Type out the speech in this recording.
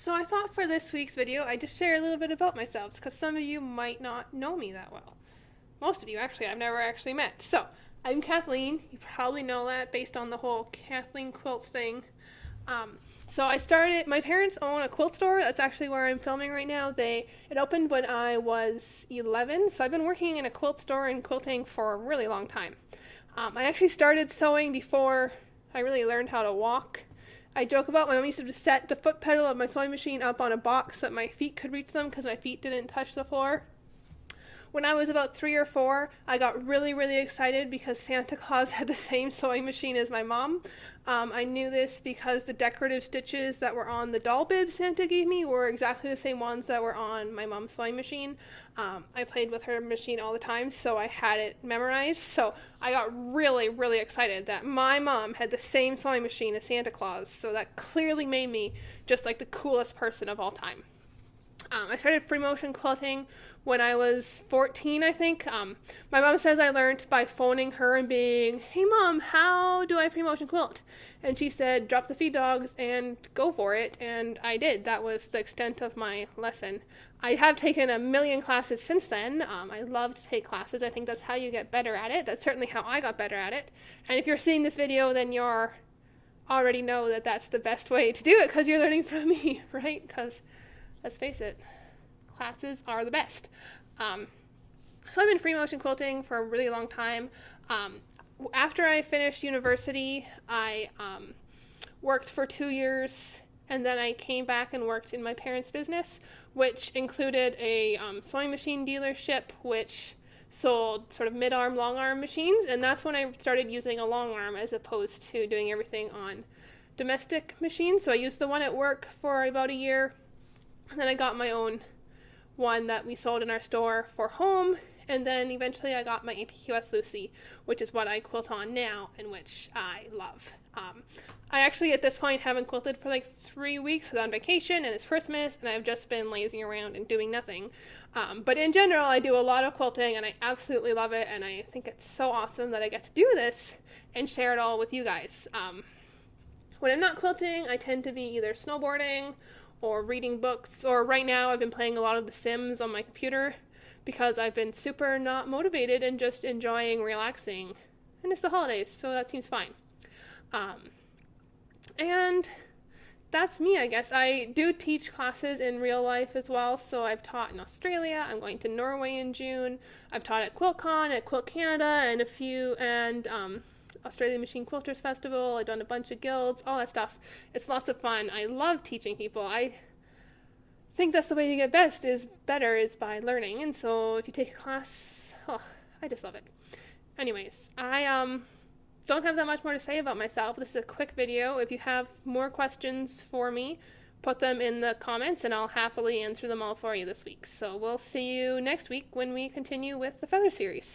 So I thought for this week's video I'd just share a little bit about myself because some of you might not know me that well. Most of you, actually, I've never actually met. So, I'm Kathleen. You probably know that based on the whole Kathleen Quilts thing. So I started, my parents own a quilt store. That's actually where I'm filming right now. It opened when I was 11, so I've been working in a quilt store and quilting for a really long time. I actually started sewing before I really learned how to walk. I joke about my mom used to just set the foot pedal of my sewing machine up on a box so that my feet could reach them because my feet didn't touch the floor. When I was about 3 or 4, I got really, really excited because Santa Claus had the same sewing machine as my mom. I knew this because the decorative stitches that were on the doll bib Santa gave me were exactly the same ones that were on my mom's sewing machine. I played with her machine all the time, so I had it memorized. So I got really, really excited that my mom had the same sewing machine as Santa Claus. So that clearly made me just like the coolest person of all time. I started free motion quilting when I was 14, I think. My mom says I learned by phoning her and being, "Hey mom, how do I free motion quilt?" And she said, "Drop the feed dogs and go for it." And I did. That was the extent of my lesson. I have taken a million classes since then. I love to take classes. I think that's how you get better at it. That's certainly how I got better at it. And if you're seeing this video, then you're already know that that's the best way to do it because you're learning from me, right? Because let's face it, classes are the best. So I've been free motion quilting for a really long time. After I finished university, I worked for 2 years, and then I came back and worked in my parents' business, which included a sewing machine dealership, which sold sort of mid-arm, long-arm machines, and that's when I started using a long arm as opposed to doing everything on domestic machines. So I used the one at work for about a year, and then I got my own one that we sold in our store for home, and then eventually I got my APQS Lucy, which is what I quilt on now and which I love. I actually at this point haven't quilted for like 3 weeks because I'm on vacation and it's Christmas and I've just been lazing around and doing nothing. But in general, I do a lot of quilting and I absolutely love it, and I think it's so awesome that I get to do this and share it all with you guys. When I'm not quilting, I tend to be either snowboarding or reading books, or right now I've been playing a lot of The Sims on my computer because I've been super not motivated and just enjoying relaxing. And it's the holidays, so that seems fine. And that's me, I guess. I do teach classes in real life as well, so I've taught in Australia. I'm going to Norway in June. I've taught at QuiltCon, at Quilt Canada, and Australian Machine Quilters Festival. I've done a bunch of guilds, all that stuff. It's lots of fun. I love teaching people. I think that's the way to get better is by learning. And so if you take a class, I just love it. Anyways, I don't have that much more to say about myself. This is a quick video. If you have more questions for me, put them in the comments and I'll happily answer them all for you this week. So we'll see you next week when we continue with the Feather series.